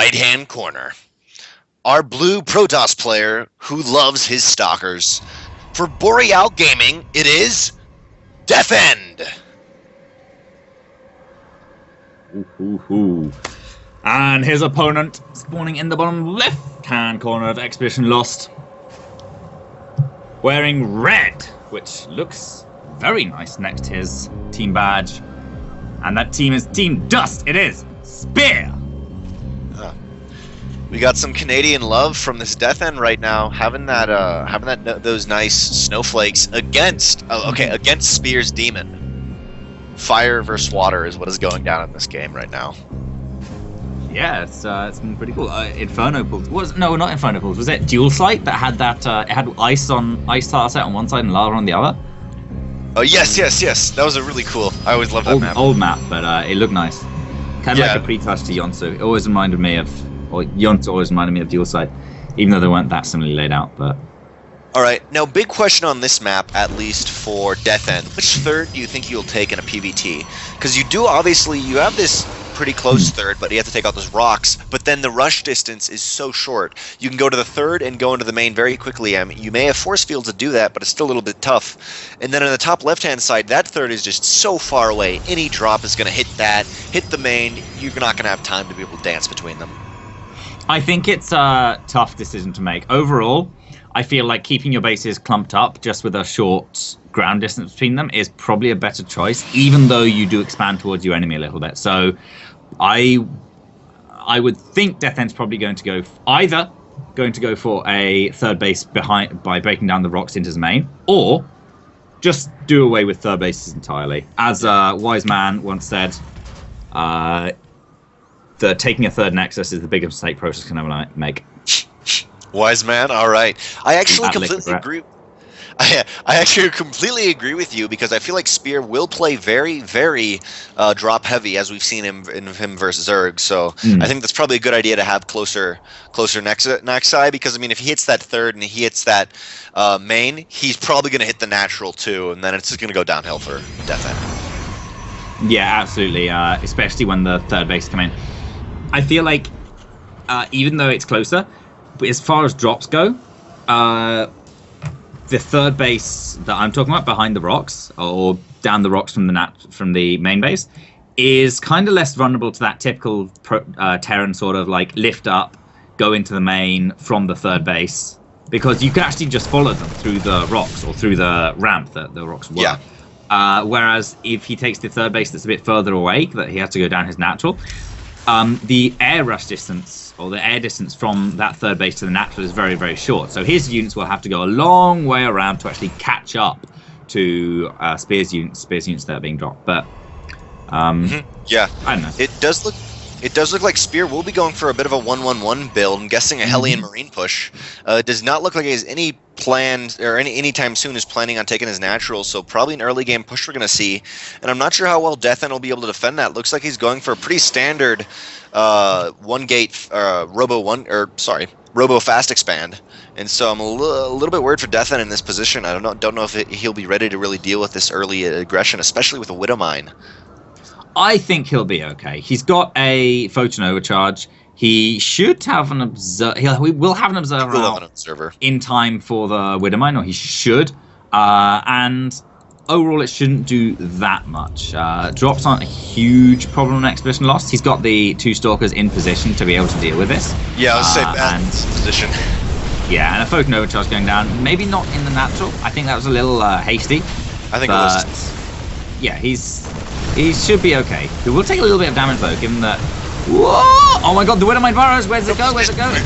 right-hand corner, our blue Protoss player who loves his stalkers. For Boreal Gaming, it is DeathEnD. And his opponent spawning in the bottom left-hand corner of Expedition Lost, wearing red, which looks very nice next to his team badge. And that team is Team Dust. It is Spear. We got some Canadian love from this DeathEnD right now, having those nice snowflakes against against Spear's demon. Fire versus water is what is going down in this game right now. Yeah, it's been pretty cool. Inferno pools not Inferno pools. Was it Dual Sight that had that? It had ice tile set on one side and lava on the other. Oh yes. That was a really cool. I always loved that map. Old map, but it looked nice. Kind of like a pre-touch to Yonsu. It always reminded me of. Or Yonsu always reminded me of Dual Sight, even though they weren't that similarly laid out. But all right, now big question on this map, at least for DeathEnD. Which third do you think you'll take in a PvT? Because you have this pretty close third, but you have to take out those rocks. But then the rush distance is so short. You can go to the third and go into the main very quickly. You may have force fields to do that, but it's still a little bit tough. And then on the top left-hand side, that third is just so far away. Any drop is going to hit the main. You're not going to have time to be able to dance between them. I think it's a tough decision to make. Overall, I feel like keeping your bases clumped up just with a short ground distance between them is probably a better choice, even though you do expand towards your enemy a little bit. So I would think DeathEnd's probably going to go for a third base by breaking down the rocks into his main, or just do away with third bases entirely. As a wise man once said, taking a third nexus is the biggest mistake Process can ever make. Wise man, all right. I actually completely agree. I actually completely agree with you, because I feel like Spear will play very, very drop heavy, as we've seen him versus Zerg. So I think that's probably a good idea to have closer nexi, because I mean, if he hits that third and he hits that main, he's probably going to hit the natural too, and then it's just going to go downhill for DeathEnD. Yeah, absolutely. Especially when the third base come in. I feel like even though it's closer, but as far as drops go, the third base that I'm talking about behind the rocks or down the rocks from the main base is kind of less vulnerable to that typical Terran sort of like lift up, go into the main from the third base, because you can actually just follow them through the rocks or through the ramp that the rocks were. Yeah. Whereas if he takes the third base that's a bit further away, that he has to go down his natural, the air rush distance or the air distance from that third base to the natural is very, very short. So his units will have to go a long way around to actually catch up to Spear's units that are being dropped. But yeah, I don't know. It does look like Spear will be going for a bit of a 1-1-1 build. I'm guessing a Hellion Marine push. It does not look like he has any plans, or anytime soon is planning on taking his natural, so probably an early game push we're going to see. And I'm not sure how well DeathEnD will be able to defend that. Looks like he's going for a pretty standard one gate Robo fast expand. And so I'm a little bit worried for DeathEnD in this position. I don't know if he'll be ready to really deal with this early aggression, especially with a Widow Mine. I think he'll be okay. He's got a photon overcharge. He should have an observer. We will have an observer in time for the Widowmine, or he should. And overall, it shouldn't do that much. Drops aren't a huge problem on Expedition Lost. He's got the 2 Stalkers in position to be able to deal with this. Yeah, I was saying that position. Yeah, and a photon overcharge going down. Maybe not in the natural. I think that was a little hasty. I think it was. Yeah, he should be okay. He will take a little bit of damage though, given that. Whoa! Oh my god, the Widowmine burrows! Where's it go? Where's it go? It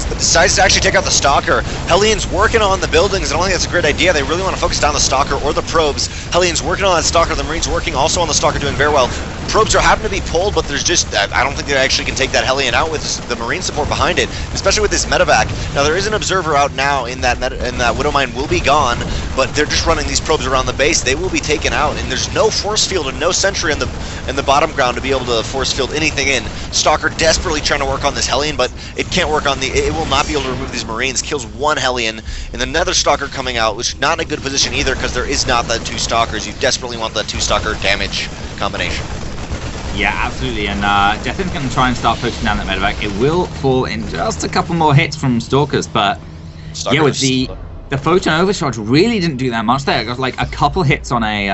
decides to actually take out the Stalker. Hellion's working on the buildings, and I don't think that's a great idea. They really want to focus down the Stalker or the probes. Hellion's working on that Stalker, the Marine's working also on the Stalker, doing very well. Probes are having to be pulled, but there's just, I don't think they actually can take that Hellion out with the Marine support behind it, especially with this medevac. Now there is an observer out now in that Widowmine will be gone, but they're just running these probes around the base. They will be taken out, and there's no force field and no sentry in the bottom ground to be able to force field anything in. Stalker desperately trying to work on this Hellion, but it can't work on it will not be able to remove these Marines. Kills one Hellion, and another Stalker coming out, which is not in a good position either, because there is not that 2 Stalkers. You desperately want that 2 Stalker damage combination. Yeah, absolutely. And DeathEnd's going to try and start pushing down that medevac. It will fall in just a couple more hits from Stalkers, but yeah, with the photon overcharge really didn't do that much there. It got like a couple hits on a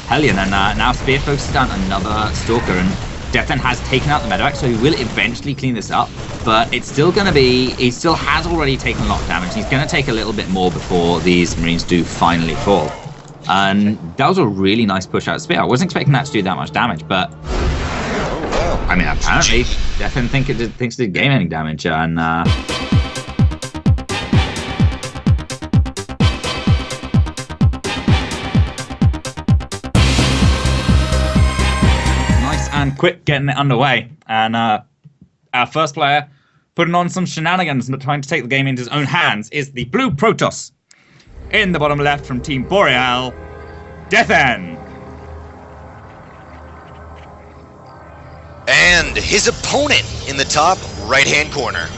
Hellion, and now Spear focuses down another Stalker, and DeathEnd has taken out the medevac, so he will eventually clean this up. But it's still going to be, he still has already taken a lot of damage. He's going to take a little bit more before these Marines do finally fall. And that was a really nice push out Spear. I wasn't expecting that to do that much damage, but I mean, apparently DeathEnd thinks it did game-ending damage, and and quick getting it underway, and our first player putting on some shenanigans but trying to take the game into his own hands is the blue Protoss. In the bottom left from Team Boreal, DeathEnd. And his opponent in the top right-hand corner.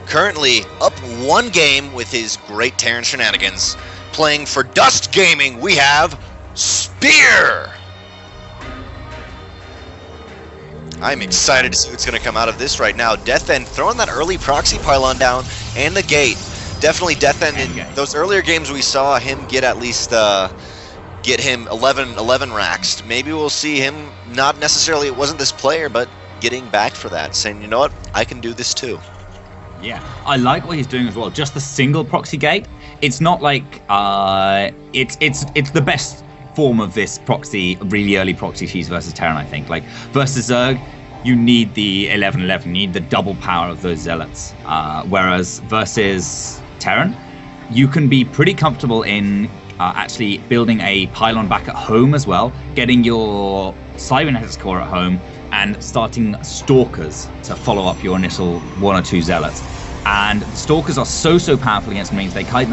Currently up one game with his great Terran shenanigans. Playing for Dust Gaming, we have Spear. I'm excited to see what's going to come out of this right now. DeathEnd throwing that early proxy pylon down and the gate. Definitely DeathEnd in those earlier games we saw him get at least get him 11 racks. Maybe we'll see him, not necessarily, it wasn't this player, but getting back for that, saying, you know what, I can do this too. Yeah, I like what he's doing as well. Just the single proxy gate. It's not like it's the best form of this proxy, really early proxy cheese versus Terran, I think. Like versus Zerg, you need the 11-11, you need the double power of those zealots. Whereas versus Terran, you can be pretty comfortable in actually building a pylon back at home as well, getting your Cybernetics core at home, and starting Stalkers to follow up your initial one or two zealots. And the Stalkers are so powerful against Marines. They kite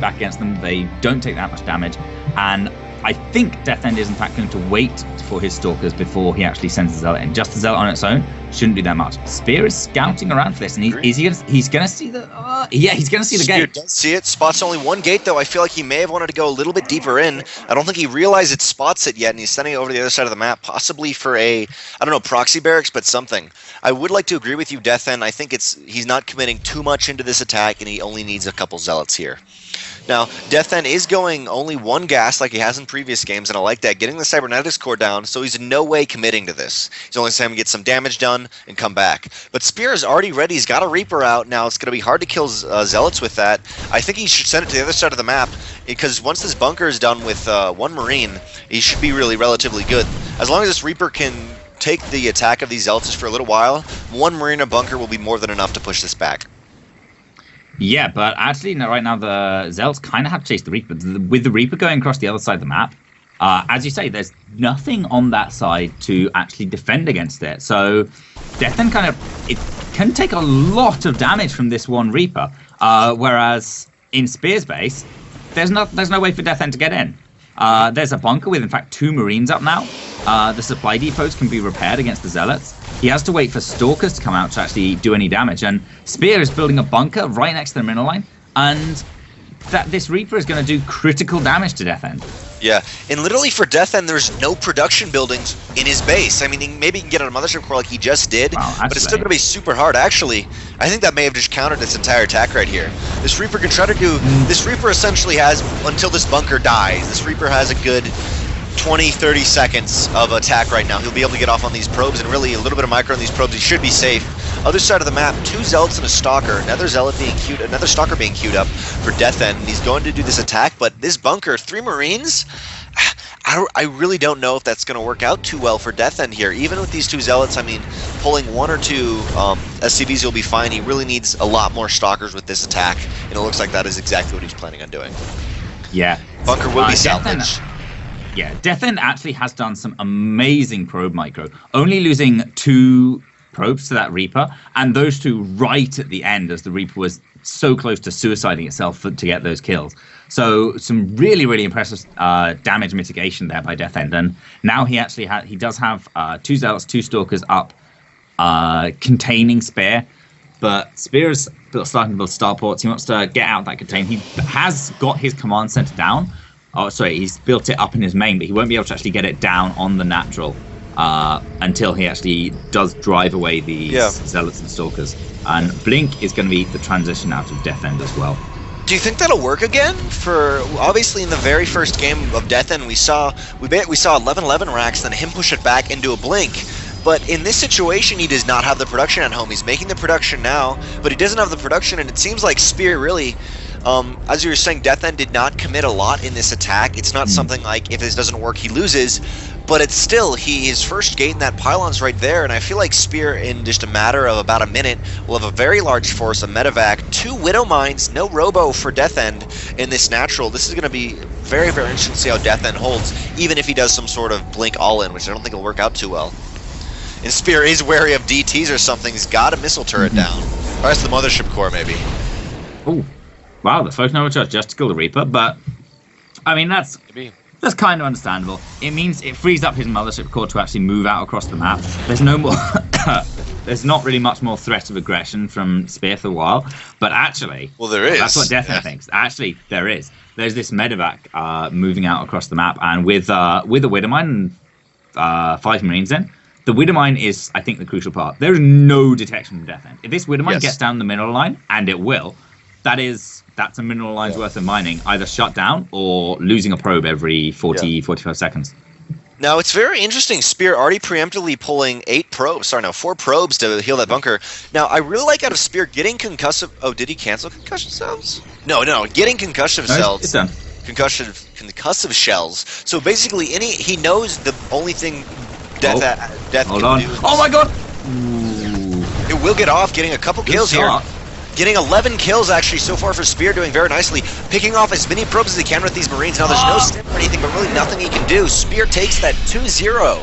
back against them. They don't take that much damage, and I think DeathEnd is in fact going to wait for his Stalkers before he actually sends the Zealot in. Just the Zealot on its own shouldn't do that much. Spear is scouting around for this, and he's going to see the he's going to see the Spear gate. Does see it. Spots only one gate though. I feel like he may have wanted to go a little bit deeper in. I don't think he realized it spots it yet, and he's sending it over to the other side of the map, possibly for a, I don't know, proxy barracks, but something. I would like to agree with you, DeathEnd. I think he's not committing too much into this attack, and he only needs a couple Zealots here. Now, DeathEnd is going only one gas like he has in previous games, and I like that. Getting the Cybernetics core down, so he's in no way committing to this. He's only saying get some damage done and come back. But Spear is already ready. He's got a Reaper out. Now, it's going to be hard to kill Zealots with that. I think he should send it to the other side of the map, because once this bunker is done with one Marine, he should be really relatively good. As long as this Reaper can take the attack of these Zealots for a little while, one Marine in a bunker will be more than enough to push this back. Yeah, but actually, no, right now the Zealots kind of have to chase the Reaper. With the Reaper going across the other side of the map, as you say, there's nothing on that side to actually defend against it. So DeathEnd it can take a lot of damage from this one Reaper. Whereas in Spear's base, there's no way for DeathEnd to get in. There's a bunker with, in fact, 2 Marines up now. The supply depots can be repaired against the Zealots. He has to wait for Stalkers to come out to actually do any damage. And Spear is building a bunker right next to the mineral line. And this Reaper is going to do critical damage to DeathEnd. Yeah, and literally for DeathEnd, there's no production buildings in his base. I mean, maybe he can get on a mothership core like he just did, but it's still going to be super hard. Actually, I think that may have just countered this entire attack right here. This Reaper can try to do... This Reaper essentially has, until this bunker dies, this Reaper has a good 20-30 seconds of attack right now. He'll be able to get off on these probes, and really a little bit of micro on these probes. He should be safe. Other side of the map, 2 Zealots and a Stalker. Another Zealot being queued, another Stalker being queued up for DeathEnd. And he's going to do this attack, but this bunker, 3 Marines. I really don't know if that's going to work out too well for DeathEnd here. Even with these 2 Zealots, I mean, pulling 1 or 2 SCVs, you'll be fine. He really needs a lot more Stalkers with this attack, and it looks like that is exactly what he's planning on doing. Yeah. Bunker will be salvaged. Yeah, DeathEnd actually has done some amazing probe micro, only losing 2 probes to that Reaper, and those 2 right at the end as the Reaper was so close to suiciding itself to get those kills. So some really impressive damage mitigation there by DeathEnd, and now he actually does have 2 Zealots, 2 Stalkers up, containing Spear, but Spear's starting to build starports. He wants to get out that contain. He has got his command center down. Oh, sorry, he's built it up in his main, but he won't be able to actually get it down on the natural until he actually does drive away these zealots and stalkers. And Blink is going to be the transition out of DeathEnd as well. Do you think that'll work again? For obviously in the very first game of DeathEnd, we saw 11-11 racks, then him push it back into a Blink. But in this situation, he does not have the production at home. He's making the production now, but he doesn't have the production, and it seems like Spear really, as you were saying, DeathEnd did not commit a lot in this attack. It's not something like, if this doesn't work, he loses, but it's still, his first gate in that pylon's right there, and I feel like Spear, in just a matter of about a minute, will have a very large force, a medevac, 2 Widow Mines, no Robo for DeathEnd in this natural. This is going to be very, very interesting to see how DeathEnd holds, even if he does some sort of Blink all-in, which I don't think will work out too well. And Spear is wary of DTs or something. He's got a missile turret down. Or that's the Mothership Core, maybe. Oh, wow, the Focus Nova Charge just to kill the Reaper, but I mean, that's kind of understandable. It means it frees up his Mothership Core to actually move out across the map. There's no more... There's not really much more threat of aggression from Spear for a while, but actually... Well, there is. That's what DeathEnd thinks. Actually, there is. There's this medevac moving out across the map, and with a Widowmine and 5 Marines in, the Widowmine is, I think, the crucial part. There is no detection from DeathEnd. If this Widowmine gets down the mineral line, and it will, that's a mineral line's worth of mining, either shut down or losing a probe every 45 seconds. Now, it's very interesting. Spear already preemptively pulling 4 probes to heal that bunker. Now, I really like out of Spear getting concussive... Oh, did he cancel concussion cells? No, getting concussive cells. It's done. Concussive shells. So basically, he knows the only thing Death Hold can on. do. Oh my god! It will get off, getting a couple kills here. Getting 11 kills actually so far for Spear, doing very nicely. Picking off as many probes as he can with these Marines. Now there's no stim or anything, but really nothing he can do. Spear takes that 2-0.